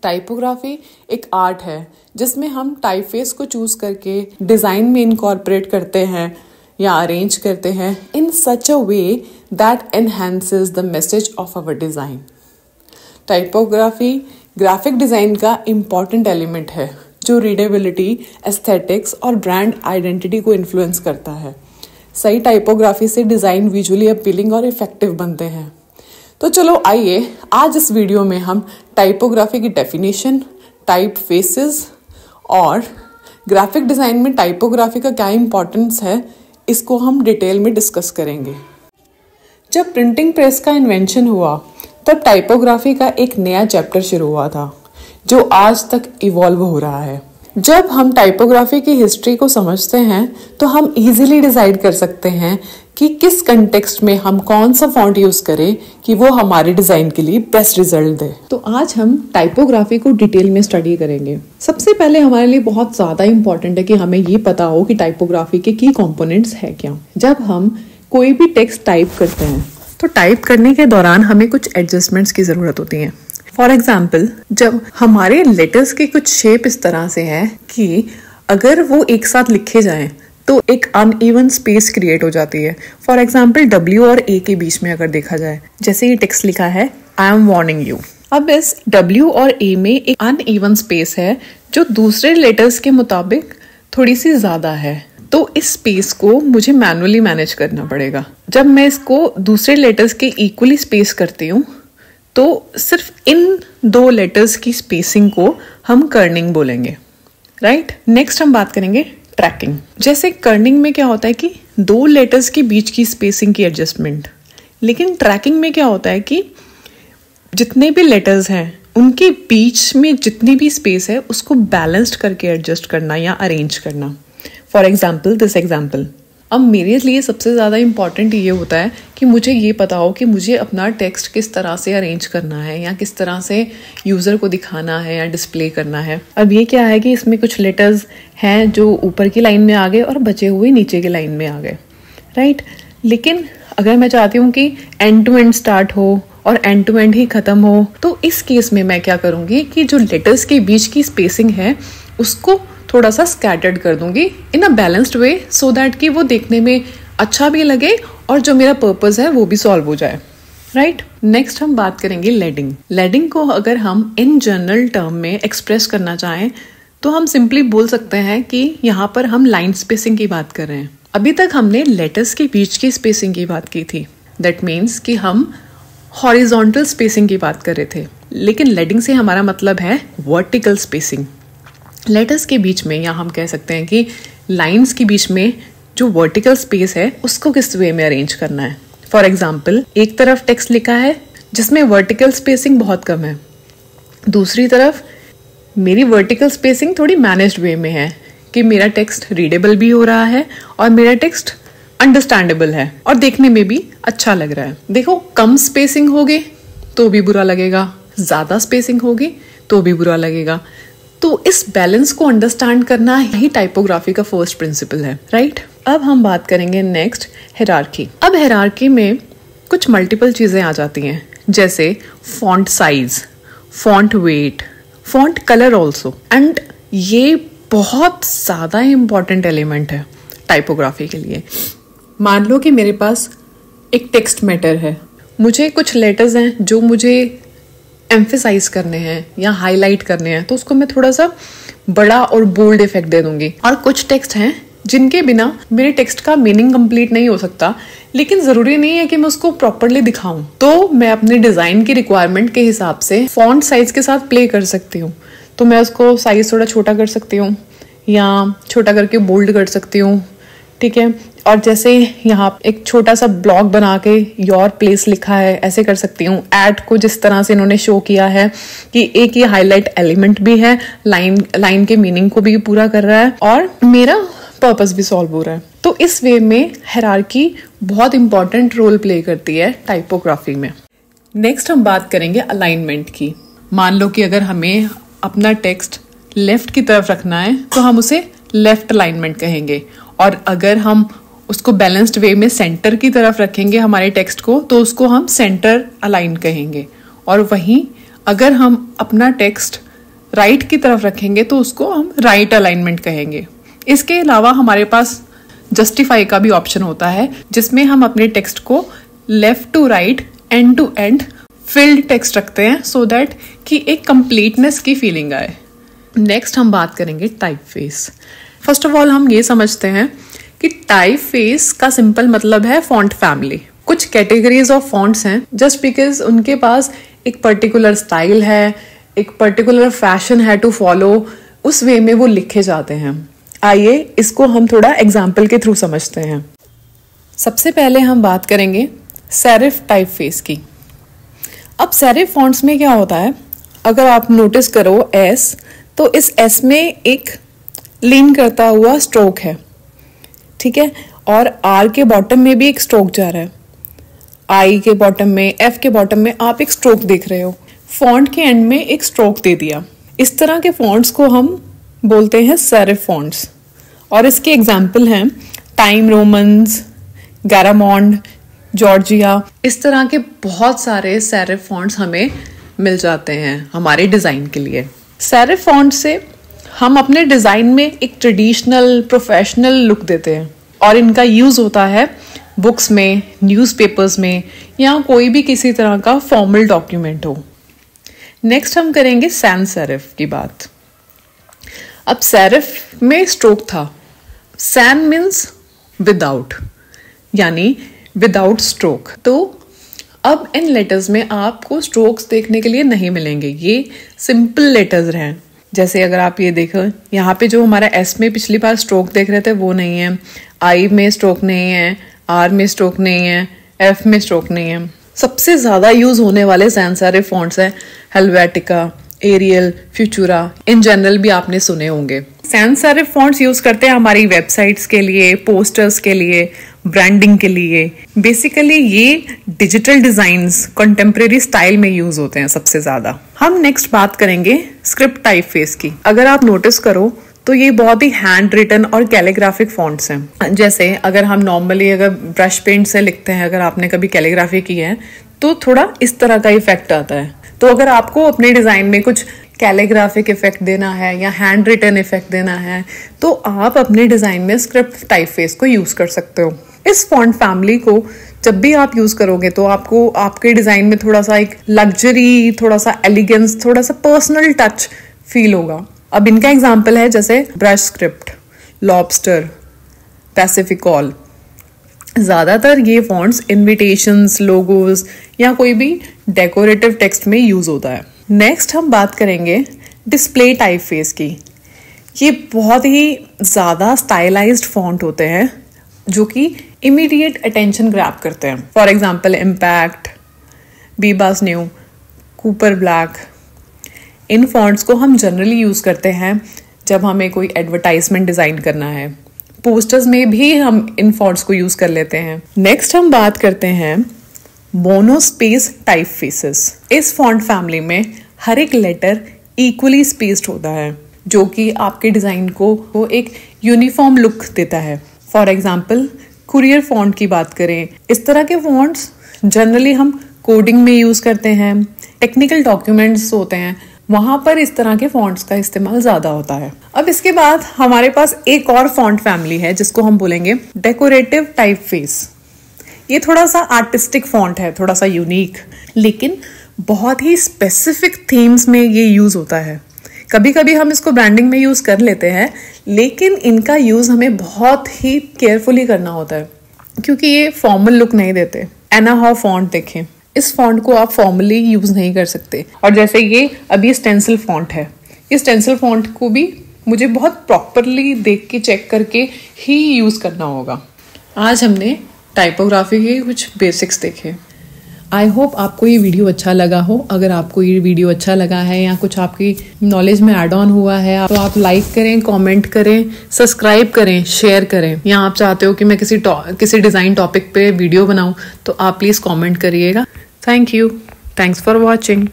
Typography एक art है जिसमें हम टाइपफेस को चूज करके डिजाइन में इनकॉर्पोरेट करते हैं या अरेंज करते हैं in such a way that enhances the message of our design. Typography graphic design का इम्पॉर्टेंट एलिमेंट है जो रीडेबिलिटी, एस्थेटिक्स और ब्रांड आइडेंटिटी को इन्फ्लुएंस करता है। सही टाइपोग्राफी से डिजाइन विजुअली अपीलिंग और इफेक्टिव बनते हैं। तो चलो आइए आज इस वीडियो में हम टाइपोग्राफी की डेफिनेशन, टाइप फेसेस और ग्राफिक डिजाइन में टाइपोग्राफी का क्या इंपॉर्टेंस है इसको हम डिटेल में डिस्कस करेंगे। जब प्रिंटिंग प्रेस का इन्वेंशन हुआ तब टाइपोग्राफी का एक नया चैप्टर शुरू हुआ था जो आज तक इवॉल्व हो रहा है। जब हम टाइपोग्राफी की हिस्ट्री को समझते हैं तो हम इजीली डिसाइड कर सकते हैं कि किस कंटेक्स्ट में हम कौन सा फॉन्ट यूज करें कि वो हमारे डिजाइन के लिए बेस्ट रिजल्ट दे। तो आज हम टाइपोग्राफी को डिटेल में स्टडी करेंगे। सबसे पहले हमारे लिए बहुत ज्यादा इंपॉर्टेंट है कि हमें ये पता हो कि टाइपोग्राफी के की कंपोनेंट्स है क्या। जब हम कोई भी टेक्स्ट टाइप करते हैं तो टाइप करने के दौरान हमें कुछ एडजस्टमेंट्स की जरूरत होती है। फॉर एग्जाम्पल, जब हमारे लेटर्स की कुछ शेप इस तरह से है कि अगर वो एक साथ लिखे जाएं तो एक अनइवन स्पेस क्रिएट हो जाती है। फॉर एग्जाम्पल, W और A के बीच में अगर देखा जाए, जैसे ये टेक्स्ट लिखा है आई एम वार्निंग यू। अब इस W और A में एक अनइवन स्पेस है जो दूसरे लेटर्स के मुताबिक थोड़ी सी ज्यादा है, तो इस स्पेस को मुझे मैनुअली मैनेज करना पड़ेगा। जब मैं इसको दूसरे लेटर्स के इक्वली स्पेस करती हूँ तो सिर्फ इन दो लेटर्स की स्पेसिंग को हम कर्निंग बोलेंगे, राइट। नेक्स्ट हम बात करेंगे ट्रैकिंग। जैसे कर्निंग में क्या होता है कि दो लेटर्स के बीच की स्पेसिंग की एडजस्टमेंट, लेकिन ट्रैकिंग में क्या होता है कि जितने भी लेटर्स हैं उनके बीच में जितनी भी स्पेस है उसको बैलेंस्ड करके एडजस्ट करना या अरेंज करना। For example, this example. अब मेरे लिए सबसे ज़्यादा इम्पॉर्टेंट ये होता है कि मुझे ये पता हो कि मुझे अपना टेक्स्ट किस तरह से अरेंज करना है या किस तरह से यूज़र को दिखाना है या डिस्प्ले करना है। अब ये क्या है कि इसमें कुछ लेटर्स हैं जो ऊपर की लाइन में आ गए और बचे हुए नीचे की लाइन में आ गए, राइट। लेकिन अगर मैं चाहती हूँ कि एंड टू एंड स्टार्ट हो और एंड टू एंड ही ख़त्म हो, तो इस केस में मैं क्या करूँगी कि जो लेटर्स के बीच की स्पेसिंग है उसको थोड़ा सा स्कैटर्ड कर दूंगी इन a balanced way, so that कि वो देखने में अच्छा भी लगे और जो मेरा पर्पस है वो भी सॉल्व हो जाए, राइट। नेक्स्ट हम बात करेंगे लेडिंग। लेडिंग को अगर हम इन जनरल टर्म में एक्सप्रेस करना चाहें तो हम सिंपली बोल सकते हैं कि यहाँ पर हम लाइन स्पेसिंग की बात कर रहे हैं। अभी तक हमने लेटर्स के बीच की स्पेसिंग की बात की थी, दैट मीन्स कि हम हॉरिजॉन्टल स्पेसिंग की बात कर रहे थे, लेकिन लेडिंग से हमारा मतलब है वर्टिकल स्पेसिंग। लेटर्स के बीच में या हम कह सकते हैं कि लाइंस के बीच में जो वर्टिकल स्पेस है उसको किस वे में अरेंज करना है। फॉर एग्जाम्पल, एक तरफ टेक्स्ट लिखा है जिसमें वर्टिकल स्पेसिंग बहुत कम है, दूसरी तरफ मेरी वर्टिकल स्पेसिंग थोड़ी मैनेज्ड वे में है कि मेरा टेक्स्ट रीडेबल भी हो रहा है और मेरा टेक्स्ट अंडरस्टैंडेबल है और देखने में भी अच्छा लग रहा है। देखो, कम स्पेसिंग होगी तो भी बुरा लगेगा, ज्यादा स्पेसिंग होगी तो भी बुरा लगेगा। तो इस बैलेंस को अंडरस्टैंड करना ही टाइपोग्राफी का फर्स्ट प्रिंसिपल है, राइट। अब हम बात करेंगे नेक्स्ट हायरार्की। अब हायरार्की में कुछ मल्टीपल चीजें आ जाती हैं, जैसे font size, font weight, font colour also, and ये बहुत ज्यादा इंपॉर्टेंट एलिमेंट है टाइपोग्राफी के लिए। मान लो कि मेरे पास एक टेक्स्ट मैटर है, मुझे कुछ लेटर्स हैं जो मुझे एम्फेसाइज करने हैं या हाईलाइट करने हैं, तो उसको मैं थोड़ा सा बड़ा और बोल्ड इफेक्ट दे दूंगी। और कुछ टेक्स्ट हैं जिनके बिना मेरे टेक्स्ट का मीनिंग कंप्लीट नहीं हो सकता, लेकिन जरूरी नहीं है कि मैं उसको प्रॉपरली दिखाऊं, तो मैं अपने डिजाइन की रिक्वायरमेंट के हिसाब से फॉन्ट साइज के साथ प्ले कर सकती हूँ। तो मैं उसको साइज थोड़ा छोटा कर सकती हूँ या छोटा करके बोल्ड कर सकती हूँ, ठीक है। और जैसे यहाँ एक छोटा सा ब्लॉक बना के योर प्लेस लिखा है, ऐसे कर सकती हूँ। एड को जिस तरह से इन्होंने शो किया है कि एक ये हाईलाइट एलिमेंट भी है, लाइन के मीनिंग को भी पूरा कर रहा है और मेरा पर्पस भी सॉल्व हो रहा है। तो इस वे में हायरार्की बहुत इंपॉर्टेंट रोल प्ले करती है टाइपोग्राफी में। नेक्स्ट हम बात करेंगे अलाइनमेंट की। मान लो कि अगर हमें अपना टेक्स्ट लेफ्ट की तरफ रखना है तो हम उसे लेफ्ट अलाइनमेंट कहेंगे, और अगर हम उसको बैलेंस्ड वे में सेंटर की तरफ रखेंगे हमारे टेक्स्ट को तो उसको हम सेंटर अलाइन कहेंगे। और वहीं अगर हम अपना टेक्स्ट राइट की तरफ रखेंगे तो उसको हम राइट अलाइनमेंट कहेंगे। इसके अलावा हमारे पास जस्टिफाई का भी ऑप्शन होता है, जिसमें हम अपने टेक्स्ट को left to right, end to end filled text रखते हैं, सो दैट कि एक कंप्लीटनेस की फीलिंग आए। नेक्स्ट हम बात करेंगे type face. First of all हम ये समझते हैं कि टाइप फेस का सिंपल मतलब है फॉन्ट फैमिली। कुछ कैटेगरीज ऑफ फॉन्ट्स हैं, जस्ट बिकॉज उनके पास एक पर्टिकुलर स्टाइल है, एक पर्टिकुलर फैशन है टू फॉलो, उस वे में वो लिखे जाते हैं। आइए इसको हम थोड़ा एग्जाम्पल के थ्रू समझते हैं। सबसे पहले हम बात करेंगे सेरिफ टाइप फेस की। अब सेरिफ फॉन्ट्स में क्या होता है, अगर आप नोटिस करो एस, तो इस एस में एक लीन करता हुआ स्ट्रोक है, ठीक है, और आर के बॉटम में भी एक स्ट्रोक जा रहा है, आई के बॉटम में, एफ के बॉटम में आप एक स्ट्रोक देख रहे हो, फॉन्ट के एंड में एक स्ट्रोक दे दिया। इस तरह के फॉन्ट्स को हम बोलते हैं सेरिफ फॉन्ट्स, और इसके एग्जाम्पल हैं टाइम रोमन्स, गारामोंड, जॉर्जिया। इस तरह के बहुत सारे सेरिफ फॉन्ट्स हमें मिल जाते हैं हमारे डिजाइन के लिए। सेरिफ फॉन्ट से हम अपने डिजाइन में एक ट्रेडिशनल प्रोफेशनल लुक देते हैं, और इनका यूज होता है बुक्स में, न्यूज़पेपर्स में, या कोई भी किसी तरह का फॉर्मल डॉक्यूमेंट हो। नेक्स्ट हम करेंगे सैंस सेरिफ की बात। अब सेरिफ में स्ट्रोक था, सैन मीन्स विदाउट, यानी विदाउट स्ट्रोक। तो अब इन लेटर्स में आपको स्ट्रोक्स देखने के लिए नहीं मिलेंगे, ये सिंपल लेटर्स हैं। जैसे अगर आप ये देखो, यहाँ पे जो हमारा एस में पिछली बार स्ट्रोक देख रहे थे वो नहीं है, आई में स्ट्रोक नहीं है, आर में स्ट्रोक नहीं है, एफ में स्ट्रोक नहीं है। सबसे ज्यादा यूज होने वाले सैंस सेरिफ फॉन्ट्स हैं Helvetica, Arial, Futura, in general भी आपने सुने होंगे। सैंस सेरिफ फॉन्ट्स यूज करते हैं हमारी वेबसाइट्स के लिए, पोस्टर्स के लिए, ब्रांडिंग के लिए। बेसिकली ये डिजिटल डिजाइन्स कंटेम्प्रेरी स्टाइल में यूज होते हैं सबसे ज्यादा। हम नेक्स्ट बात करेंगे स्क्रिप्ट टाइप फेस की। अगर आप नोटिस करो तो ये बहुत ही हैंड रिटन और कैलीग्राफिक फॉन्ट्स हैं। जैसे अगर हम नॉर्मली अगर ब्रश पेंट से लिखते हैं, अगर आपने कभी कैलीग्राफी की है तो थोड़ा इस तरह का इफेक्ट आता है। तो अगर आपको अपने डिजाइन में कुछ कैलीग्राफिक इफेक्ट देना है या हैंड रिटन इफेक्ट देना है, तो आप अपने डिजाइन में स्क्रिप्ट टाइप फेस को यूज कर सकते हो। इस फॉन्ट फैमिली को जब भी आप यूज करोगे तो आपको आपके डिजाइन में थोड़ा सा एक लग्जरी, थोड़ा सा एलिगेंस, थोड़ा सा पर्सनल टच फील होगा। अब इनका एग्जाम्पल है जैसे ब्रश स्क्रिप्ट, लॉबस्टर, पैसिफिकॉल। ज्यादातर ये फॉन्ट्स इन्विटेशंस, लोगोज या कोई भी डेकोरेटिव टेक्स्ट में यूज होता है। नेक्स्ट हम बात करेंगे डिस्प्ले टाइप फेस की। ये बहुत ही ज्यादा स्टाइलाइज्ड फॉन्ट होते हैं जो कि इमीडिएट अटेंशन ग्रैब करते हैं। For example Impact, Bebas Neue, Cooper Black. इन फॉन्ट्स को हम जनरली यूज करते हैं जब हमें कोई एडवर्टाइजमेंट डिजाइन करना है। पोस्टर्स में भी हम इन फॉन्ट्स को यूज कर लेते हैं। नेक्स्ट हम बात करते हैं मोनोस्पेस टाइप फेसेस। इस फॉन्ट फैमिली में हर एक लेटर इक्वली स्पेस्ड होता है, जो कि आपके डिजाइन को एक यूनिफॉर्म लुक देता है। फॉर एग्जाम्पल कुरियर फॉन्ट की बात करें, इस तरह के फॉन्ट्स जनरली हम कोडिंग में यूज करते हैं, टेक्निकल डॉक्यूमेंट्स होते हैं, वहां पर इस तरह के फॉन्ट्स का इस्तेमाल ज्यादा होता है। अब इसके बाद हमारे पास एक और फॉन्ट फैमिली है जिसको हम बोलेंगे डेकोरेटिव टाइप फेस। ये थोड़ा सा आर्टिस्टिक फॉन्ट है, थोड़ा सा यूनिक, लेकिन बहुत ही स्पेसिफिक थीम्स में ये यूज होता है। कभी कभी हम इसको ब्रांडिंग में यूज कर लेते हैं, लेकिन इनका यूज हमें बहुत ही केयरफुली करना होता है क्योंकि ये फॉर्मल लुक नहीं देते। एनाहा फॉन्ट देखें, इस फॉन्ट को आप फॉर्मली यूज नहीं कर सकते। और जैसे ये अभी स्टेंसिल फॉन्ट है, इस स्टेंसिल फॉन्ट को भी मुझे बहुत प्रॉपरली देख के चेक करके ही यूज करना होगा। आज हमने टाइपोग्राफी के कुछ बेसिक्स देखे। आई होप आपको ये वीडियो अच्छा लगा हो। अगर आपको ये वीडियो अच्छा लगा है या कुछ आपकी नॉलेज में ऐड ऑन हुआ है तो आप लाइक करें, कमेंट करें, सब्सक्राइब करें, शेयर करें। या आप चाहते हो कि मैं किसी डिज़ाइन टॉपिक पे वीडियो बनाऊं तो आप प्लीज़ कमेंट करिएगा। Thank you. Thanks for watching.